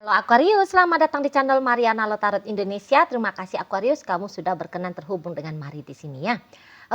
Halo Aquarius, selamat datang di channel Mariana Lotarot Indonesia. Terima kasih Aquarius, kamu sudah berkenan terhubung dengan Mari di sini ya.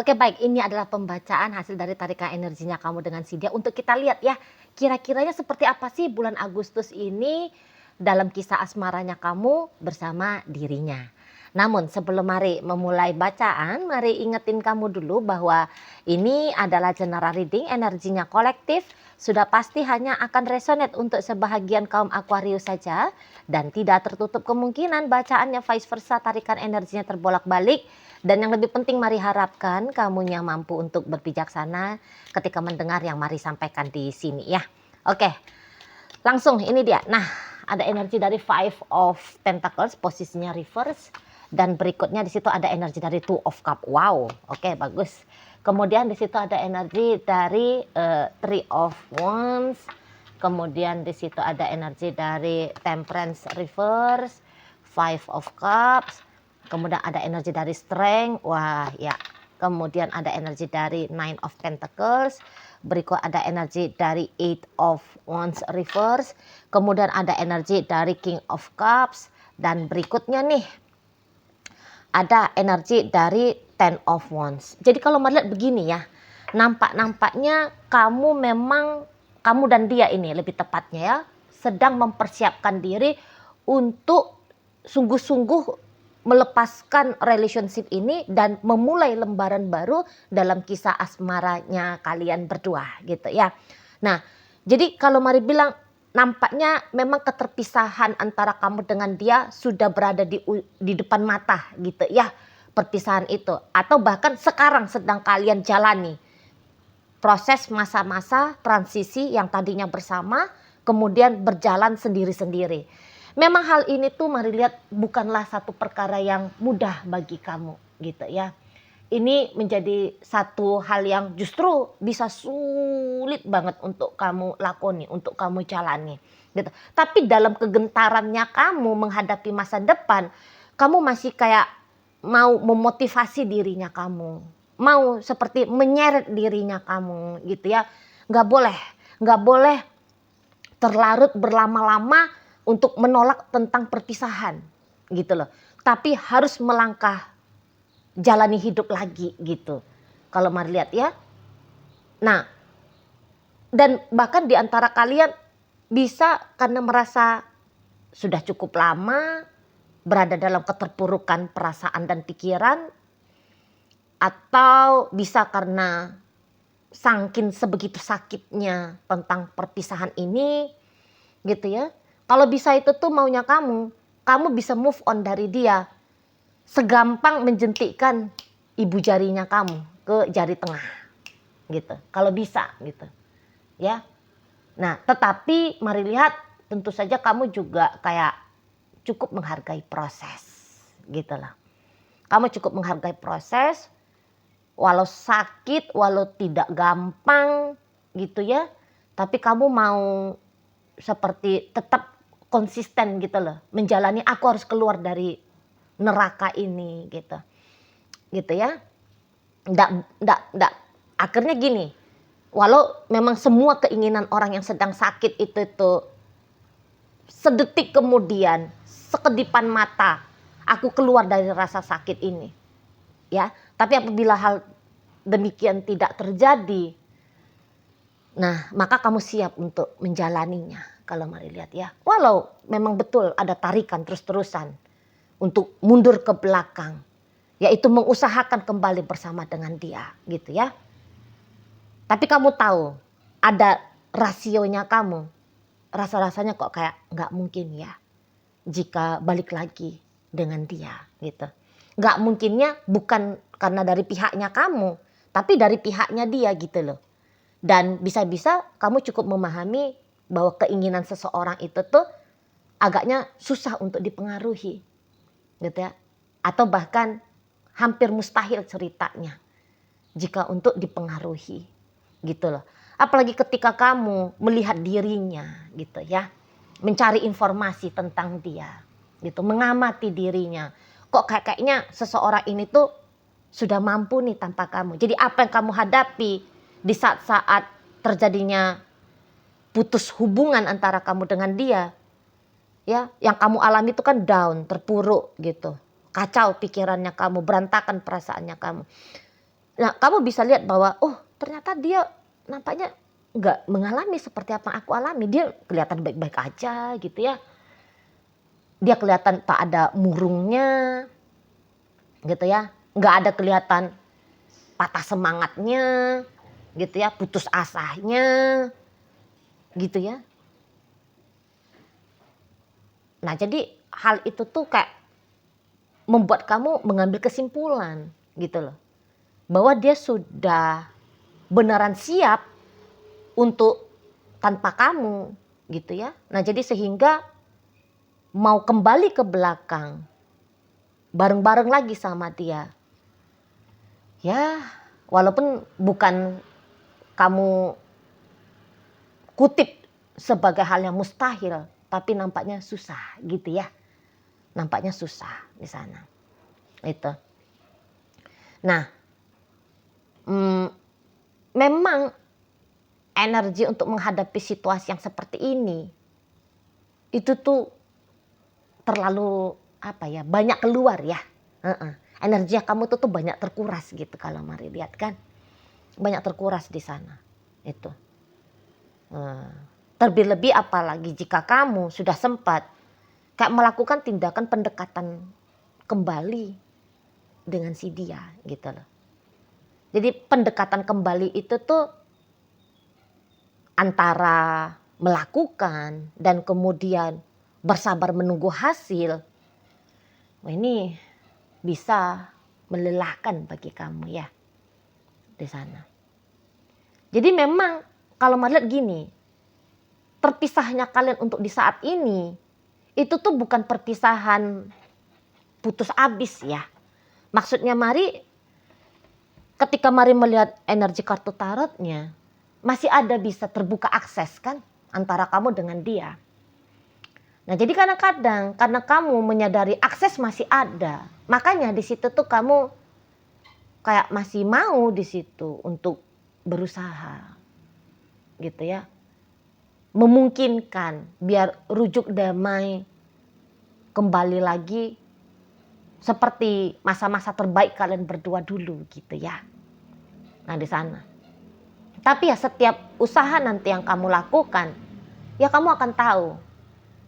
Oke baik, ini adalah pembacaan hasil dari tarikan energinya kamu dengan si dia. Untuk kita lihat ya, kira-kiranya seperti apa sih bulan Agustus ini dalam kisah asmaranya kamu bersama dirinya. Namun sebelum mari memulai bacaan, mari ingetin kamu dulu bahwa ini adalah general reading, energinya kolektif. Sudah pasti hanya akan resonate untuk sebahagian kaum Aquarius saja dan tidak tertutup kemungkinan bacaannya vice versa, tarikan energinya terbolak-balik. Dan yang lebih penting mari harapkan kamunya mampu untuk berbijaksana ketika mendengar yang mari sampaikan di sini ya. Oke, langsung ini dia. Nah, ada energi dari Five of Pentacles, posisinya reverse. Dan berikutnya di situ ada energi dari Two of Cup. Wow, oke bagus. Kemudian di situ ada energi dari Three of Wands. Kemudian di situ ada energi dari Temperance reverse, Five of Cups. Kemudian ada energi dari Strength. Wah, ya. Kemudian ada energi dari Nine of Pentacles. Berikut ada energi dari Eight of Wands reverse. Kemudian ada energi dari King of Cups. Dan berikutnya nih, ada energi dari Ten of Wands. Jadi kalau melihat begini ya, nampaknya kamu dan dia ini lebih tepatnya ya, sedang mempersiapkan diri untuk sungguh-sungguh melepaskan relationship ini dan memulai lembaran baru dalam kisah asmaranya kalian berdua gitu ya. Nah, jadi kalau mari bilang nampaknya memang keterpisahan antara kamu dengan dia sudah berada di depan mata gitu ya, perpisahan itu. Atau bahkan sekarang sedang kalian jalani proses masa-masa transisi yang tadinya bersama kemudian berjalan sendiri-sendiri. Memang hal ini tuh mari lihat bukanlah satu perkara yang mudah bagi kamu gitu ya. Ini menjadi satu hal yang justru bisa sulit banget untuk kamu lakoni, untuk kamu jalani gitu. Tapi dalam kegentarannya kamu menghadapi masa depan, kamu masih kayak mau memotivasi dirinya kamu, mau seperti menyeret dirinya kamu gitu ya. Nggak boleh terlarut berlama-lama untuk menolak tentang perpisahan gitu loh. Tapi harus melangkah jalani hidup lagi gitu. Kalau mari lihat ya. Nah, dan bahkan di antara kalian bisa karena merasa sudah cukup lama berada dalam keterpurukan perasaan dan pikiran, atau bisa karena saking sebegitu sakitnya tentang perpisahan ini gitu ya. Kalau bisa itu tuh maunya kamu bisa move on dari dia segampang menjentikkan ibu jarinya kamu ke jari tengah gitu, kalau bisa gitu ya. Nah tetapi mari lihat, tentu saja kamu juga kayak cukup menghargai proses gitu lah. Kamu cukup menghargai proses walau sakit, walau tidak gampang gitu ya, tapi kamu mau seperti tetap konsisten gitu loh, menjalani aku harus keluar dari neraka ini gitu ya. Ndak. Akhirnya gini, walau memang semua keinginan orang yang sedang sakit itu sedetik kemudian, sekedipan mata, aku keluar dari rasa sakit ini ya. Tapi apabila hal demikian tidak terjadi, nah maka kamu siap untuk menjalaninya. Kalau mari lihat ya, walau memang betul ada tarikan terus-terusan untuk mundur ke belakang, yaitu mengusahakan kembali bersama dengan dia gitu ya. Tapi kamu tahu ada rasionya kamu, rasa-rasanya kok kayak nggak mungkin ya jika balik lagi dengan dia gitu. Nggak mungkinnya bukan karena dari pihaknya kamu, tapi dari pihaknya dia gitu loh. Dan bisa-bisa kamu cukup memahami bahwa keinginan seseorang itu tuh agaknya susah untuk dipengaruhi gitu ya. Atau bahkan hampir mustahil ceritanya jika untuk dipengaruhi gitu loh. Apalagi ketika kamu melihat dirinya gitu ya, mencari informasi tentang dia gitu, mengamati dirinya. Kok kayaknya seseorang ini tuh sudah mampu nih tanpa kamu. Jadi apa yang kamu hadapi di saat-saat terjadinya putus hubungan antara kamu dengan dia, ya, yang kamu alami itu kan down, terpuruk gitu. Kacau pikirannya kamu, berantakan perasaannya kamu. Nah, kamu bisa lihat bahwa, oh ternyata dia nampaknya nggak mengalami seperti apa aku alami. Dia kelihatan baik-baik aja gitu ya. Dia kelihatan tak ada murungnya gitu ya. Nggak ada kelihatan patah semangatnya gitu ya, putus asanya gitu ya. Nah jadi hal itu tuh kayak membuat kamu mengambil kesimpulan gitu loh. Bahwa dia sudah beneran siap untuk tanpa kamu gitu ya. Nah jadi sehingga mau kembali ke belakang bareng-bareng lagi sama dia. Ya walaupun bukan kamu kutip sebagai hal yang mustahil, tapi nampaknya susah gitu ya. Nampaknya susah di sana. Itu. Nah, memang energi untuk menghadapi situasi yang seperti ini itu tuh terlalu banyak keluar ya. Energi kamu tuh banyak terkuras gitu kalau Mari lihat kan, banyak terkuras di sana itu. Terlebih apalagi jika kamu sudah sempat kayak melakukan tindakan pendekatan kembali dengan si dia gitu loh. Jadi pendekatan kembali itu tuh antara melakukan dan kemudian bersabar menunggu hasil. Wah ini bisa melelahkan bagi kamu ya di sana. Jadi memang kalau melihat gini, terpisahnya kalian untuk di saat ini itu tuh bukan perpisahan putus abis ya. Maksudnya Mari ketika Mari melihat energi kartu tarotnya masih ada bisa terbuka akses kan antara kamu dengan dia. Nah jadi kadang-kadang karena kamu menyadari akses masih ada, makanya di situ tuh kamu kayak masih mau di situ untuk berusaha gitu ya, memungkinkan biar rujuk damai kembali lagi seperti masa-masa terbaik kalian berdua dulu gitu ya. Nah di sana. Tapi ya setiap usaha nanti yang kamu lakukan, ya kamu akan tahu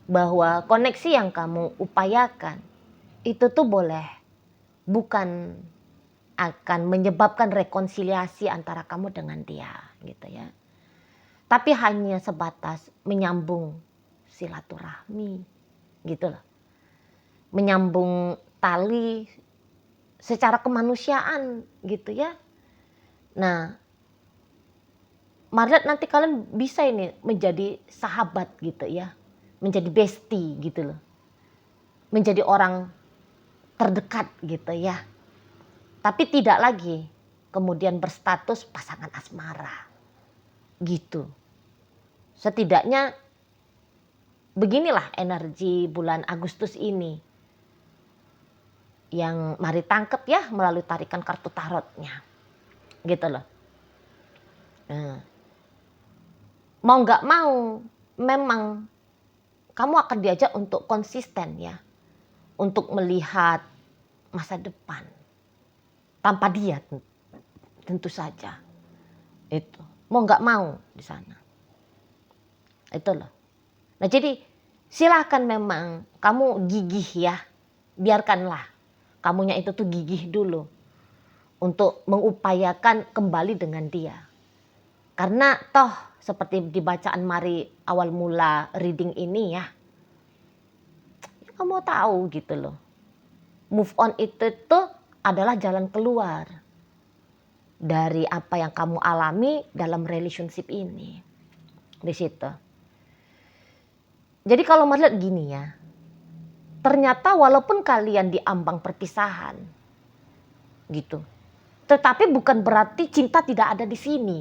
bahwa koneksi yang kamu upayakan itu tuh bukan akan menyebabkan rekonsiliasi antara kamu dengan dia gitu ya. Tapi hanya sebatas menyambung silaturahmi gitu loh. Menyambung tali secara kemanusiaan gitu ya. Nah, Marlet nanti kalian bisa ini menjadi sahabat gitu ya. Menjadi bestie gitu loh. Menjadi orang terdekat gitu ya. Tapi tidak lagi kemudian berstatus pasangan asmara gitu. Setidaknya beginilah energi bulan Agustus ini yang Mari tangkep ya melalui tarikan kartu tarotnya gitu loh. Nah, mau nggak mau memang kamu akan diajak untuk konsisten ya, untuk melihat masa depan tanpa dia tentu saja itu mau nggak mau di sana itu loh. Nah jadi silahkan memang kamu gigih ya, biarkanlah kamunya itu tuh gigih dulu untuk mengupayakan kembali dengan dia. Karena toh seperti di bacaan Mari awal mula reading ini ya, kamu tahu gitu loh. Move on itu tuh adalah jalan keluar dari apa yang kamu alami dalam relationship ini. Di situ. Jadi kalau melihat gini ya, ternyata walaupun kalian di ambang perpisahan gitu, tetapi bukan berarti cinta tidak ada di sini.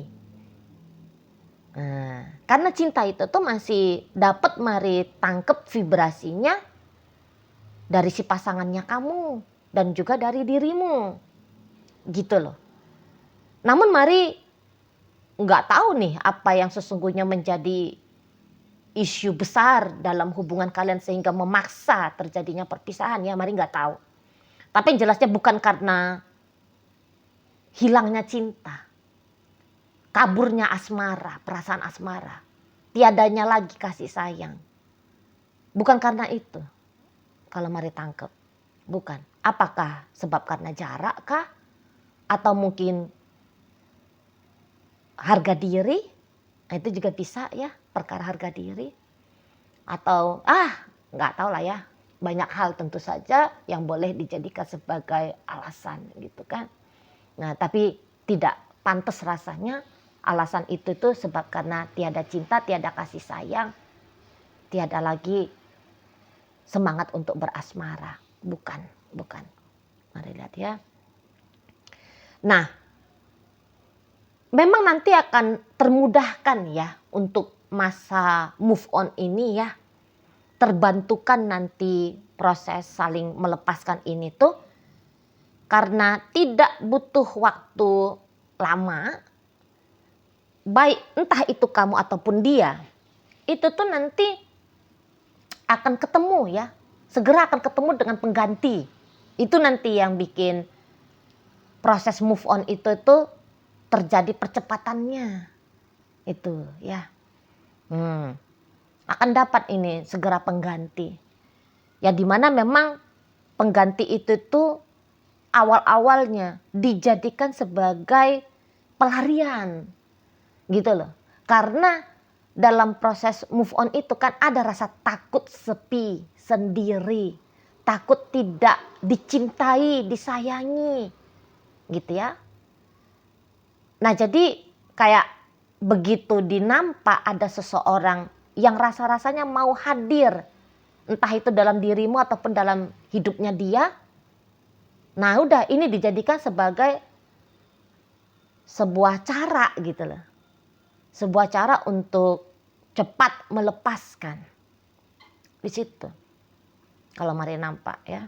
Nah, karena cinta itu tuh masih dapat Mari tangkep vibrasinya dari si pasangannya kamu dan juga dari dirimu gitu loh. Namun Mari nggak tahu nih apa yang sesungguhnya menjadi isu besar dalam hubungan kalian sehingga memaksa terjadinya perpisahan ya, Mari nggak tahu. Tapi yang jelasnya bukan karena hilangnya cinta, kaburnya asmara, perasaan asmara, tiadanya lagi kasih sayang. Bukan karena itu. Kalau Mari tangkep, bukan. Apakah sebab karena jarak kah? Atau mungkin harga diri? Nah, itu juga bisa ya, perkara harga diri. Atau nggak tahu lah ya. Banyak hal tentu saja yang boleh dijadikan sebagai alasan gitu kan. Nah, tapi tidak pantas rasanya alasan itu tuh sebab karena tiada cinta, tiada kasih sayang, tiada lagi semangat untuk berasmara. Bukan. Mari lihat ya. Nah, memang nanti akan termudahkan ya untuk masa move on ini ya. Terbantukan nanti proses saling melepaskan ini tuh karena tidak butuh waktu lama. Baik entah itu kamu ataupun dia, itu tuh nanti akan ketemu ya. Segera akan ketemu dengan pengganti. Itu nanti yang bikin proses move on itu tuh terjadi percepatannya. Itu ya. Akan dapat ini segera pengganti. Ya dimana memang pengganti itu tuh awal-awalnya dijadikan sebagai pelarian. Gitu loh. Karena dalam proses move on itu kan ada rasa takut sepi, sendiri. Takut tidak dicintai, disayangi. Gitu ya. Nah jadi kayak begitu dinampak ada seseorang yang rasa-rasanya mau hadir. Entah itu dalam dirimu ataupun dalam hidupnya dia. Nah udah ini dijadikan sebagai sebuah cara gitu loh. Sebuah cara untuk cepat melepaskan. Di situ. Kalau Mari nampak ya.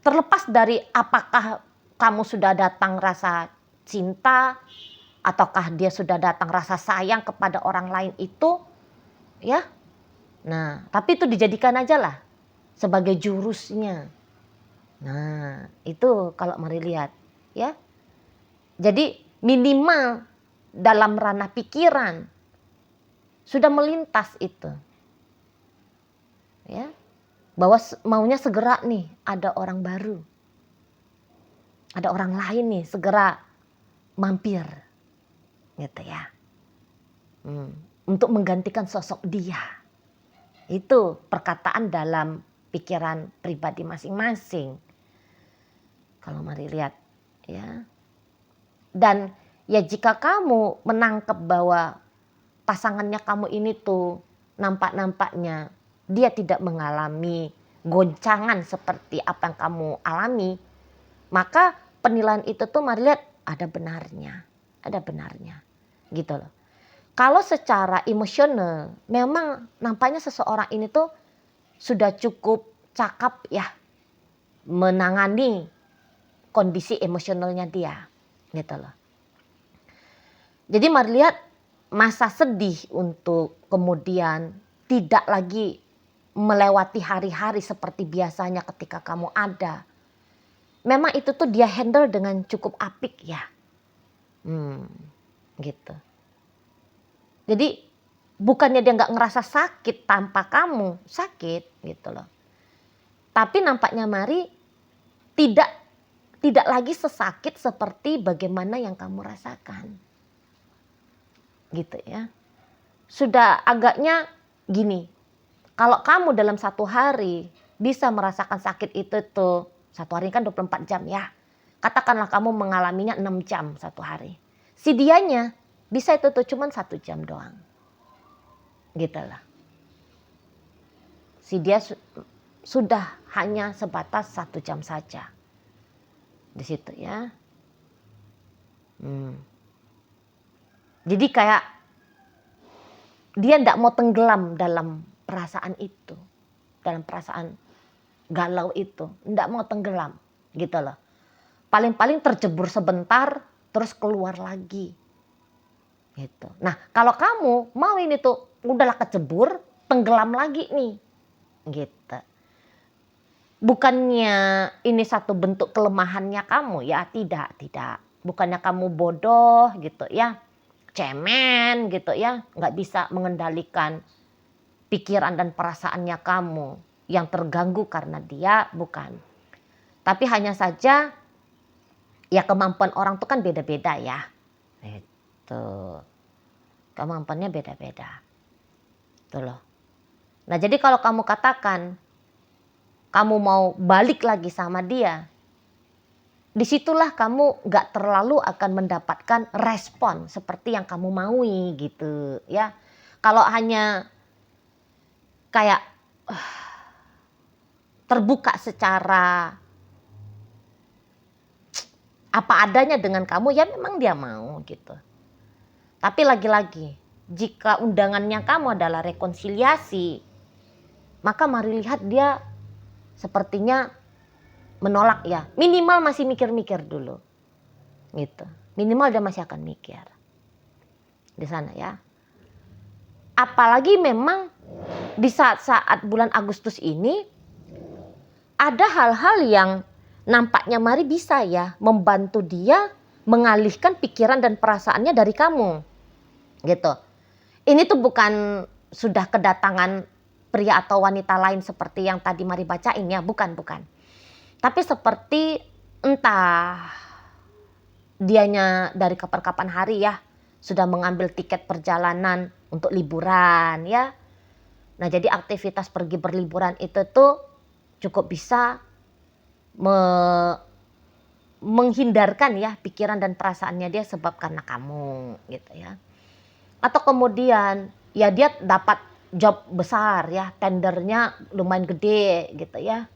Terlepas dari apakah kamu sudah datang rasa cinta, ataukah dia sudah datang rasa sayang kepada orang lain itu, ya. Nah, tapi itu dijadikan aja lah sebagai jurusnya. Nah, itu kalau Mari lihat, ya. Jadi minimal dalam ranah pikiran sudah melintas itu. Ya. Bahwa maunya segera nih ada orang baru. Ada orang lain nih segera mampir. Gitu ya. Untuk menggantikan sosok dia. Itu perkataan dalam pikiran pribadi masing-masing. Kalau Mari lihat ya. Dan ya jika kamu menangkap bahwa pasangannya kamu ini tuh nampak-nampaknya dia tidak mengalami goncangan seperti apa yang kamu alami, maka penilaian itu tuh Mari lihat ada benarnya. Ada benarnya. Gitu loh. Kalau secara emosional memang nampaknya seseorang ini tuh sudah cukup cakap ya menangani kondisi emosionalnya dia. Gitu loh. Jadi Mari lihat masa sedih untuk kemudian tidak lagi melewati hari-hari seperti biasanya ketika kamu ada. Memang itu tuh dia handle dengan cukup apik ya. Gitu. Jadi bukannya dia nggak ngerasa sakit tanpa kamu, sakit gitu loh. Tapi nampaknya Mari tidak lagi sesakit seperti bagaimana yang kamu rasakan. Gitu ya. Sudah agaknya gini, kalau kamu dalam satu hari bisa merasakan sakit itu tuh, satu hari kan 24 jam ya. Katakanlah kamu mengalaminya 6 jam satu hari. Si dianya bisa itu tuh cuman 1 jam doang. Gitu lah. Si dia sudah hanya sebatas 1 jam saja. Di situ ya. Jadi kayak dia tidak mau tenggelam dalam perasaan itu. Dalam perasaan galau itu. Tidak mau tenggelam gitu loh. Paling-paling terjebur sebentar terus keluar lagi. gitu. Nah, kalau kamu mau ini tuh udahlah kecebur, tenggelam lagi nih, gitu. Bukannya ini satu bentuk kelemahannya kamu ya, tidak. Bukannya kamu bodoh gitu ya, cemen gitu ya, nggak bisa mengendalikan pikiran dan perasaannya kamu yang terganggu karena dia, bukan. Tapi hanya saja ya kemampuan orang tuh kan beda-beda ya. Itu. Kemampuannya beda-beda. Tuh loh. Nah, jadi kalau kamu katakan kamu mau balik lagi sama dia, disitulah kamu gak terlalu akan mendapatkan respon seperti yang kamu maui gitu ya. Kalau hanya kayak terbuka secara apa adanya dengan kamu, ya memang dia mau gitu. Tapi lagi-lagi, jika undangannya kamu adalah rekonsiliasi, maka mari lihat dia sepertinya menolak ya. Minimal masih mikir-mikir dulu. Gitu. Minimal dia masih akan mikir. Di sana ya. Apalagi memang di saat-saat bulan Agustus ini ada hal-hal yang nampaknya mari bisa ya membantu dia mengalihkan pikiran dan perasaannya dari kamu. Gitu. Ini tuh bukan sudah kedatangan pria atau wanita lain seperti yang tadi mari bacain ya, bukan. Tapi seperti entah dianya dari kapan-kapan hari ya sudah mengambil tiket perjalanan untuk liburan ya. Nah, jadi aktivitas pergi berliburan itu tuh cukup bisa menghindarkan ya pikiran dan perasaannya dia sebab karena kamu gitu ya. Atau kemudian ya dia dapat job besar ya, tendernya lumayan gede gitu ya.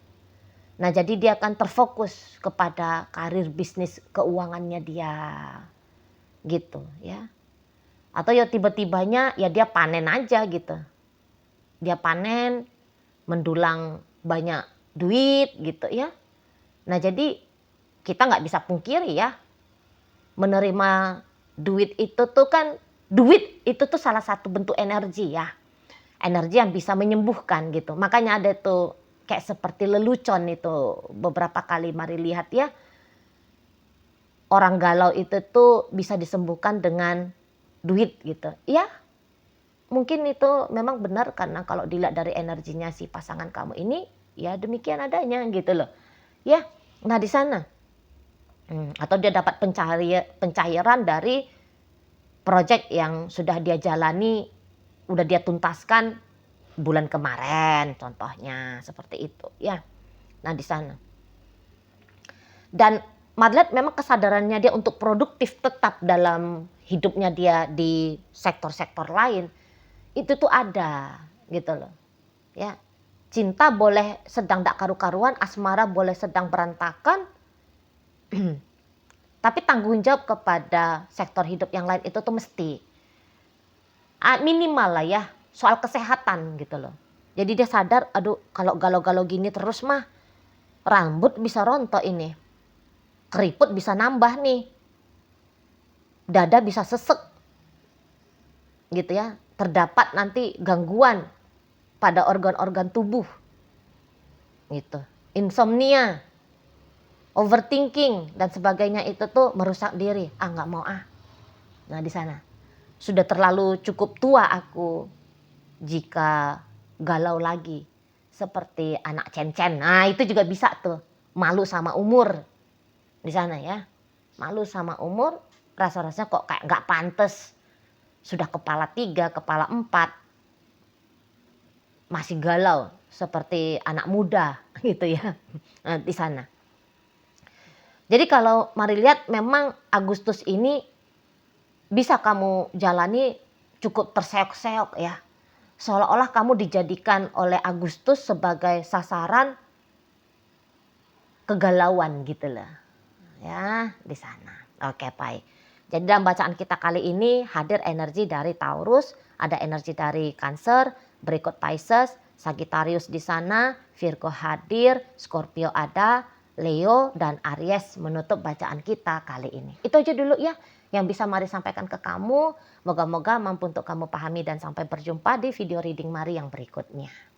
Nah, jadi dia akan terfokus kepada karir bisnis keuangannya dia gitu ya. Atau ya tiba-tibanya ya dia panen aja gitu. Dia panen mendulang banyak duit gitu ya. Nah, jadi kita nggak bisa pungkiri ya, menerima duit itu tuh kan, duit itu tuh salah satu bentuk energi ya. Energi yang bisa menyembuhkan gitu. Makanya ada tuh kayak seperti lelucon itu beberapa kali mari lihat ya. Orang galau itu tuh bisa disembuhkan dengan duit gitu. Ya, mungkin itu memang benar karena kalau dilihat dari energinya si pasangan kamu ini, ya demikian adanya gitu loh. Ya, nah di sana. Atau dia dapat pencairan dari proyek yang sudah dia jalani, udah dia tuntaskan bulan kemarin contohnya seperti itu ya. Nah di sana. Dan Madlet memang kesadarannya dia untuk produktif tetap dalam hidupnya dia di sektor-sektor lain itu tuh ada gitu loh. Ya. Cinta boleh sedang tak karu-karuan, asmara boleh sedang berantakan. Tapi tanggung jawab kepada sektor hidup yang lain itu tuh mesti minimal lah ya, soal kesehatan gitu loh. Jadi dia sadar, aduh kalau galau-galau gini terus mah rambut bisa rontok ini, keriput bisa nambah nih, dada bisa sesek gitu ya, terdapat nanti gangguan pada organ-organ tubuh gitu, insomnia, overthinking dan sebagainya itu tuh merusak diri. Nggak mau ah. Nah di sana sudah terlalu cukup tua aku jika galau lagi seperti anak cen-cen. Nah itu juga bisa tuh, malu sama umur di sana ya, malu sama umur, rasa-rasanya kok kayak nggak pantas, sudah kepala 3, kepala 4 masih galau seperti anak muda gitu ya. Nah, di sana. Jadi kalau mari lihat memang Agustus ini bisa kamu jalani cukup terseok-seok ya. Seolah-olah kamu dijadikan oleh Agustus sebagai sasaran kegalauan gitu loh. Ya, di sana. Oke, baik. Jadi dalam bacaan kita kali ini hadir energi dari Taurus, ada energi dari Cancer, berikut Pisces, Sagittarius di sana, Virgo hadir, Scorpio ada, Leo dan Aries menutup bacaan kita kali ini. Itu aja dulu ya yang bisa Mari sampaikan ke kamu. Moga-moga mampu untuk kamu pahami dan sampai berjumpa di video reading Mari yang berikutnya.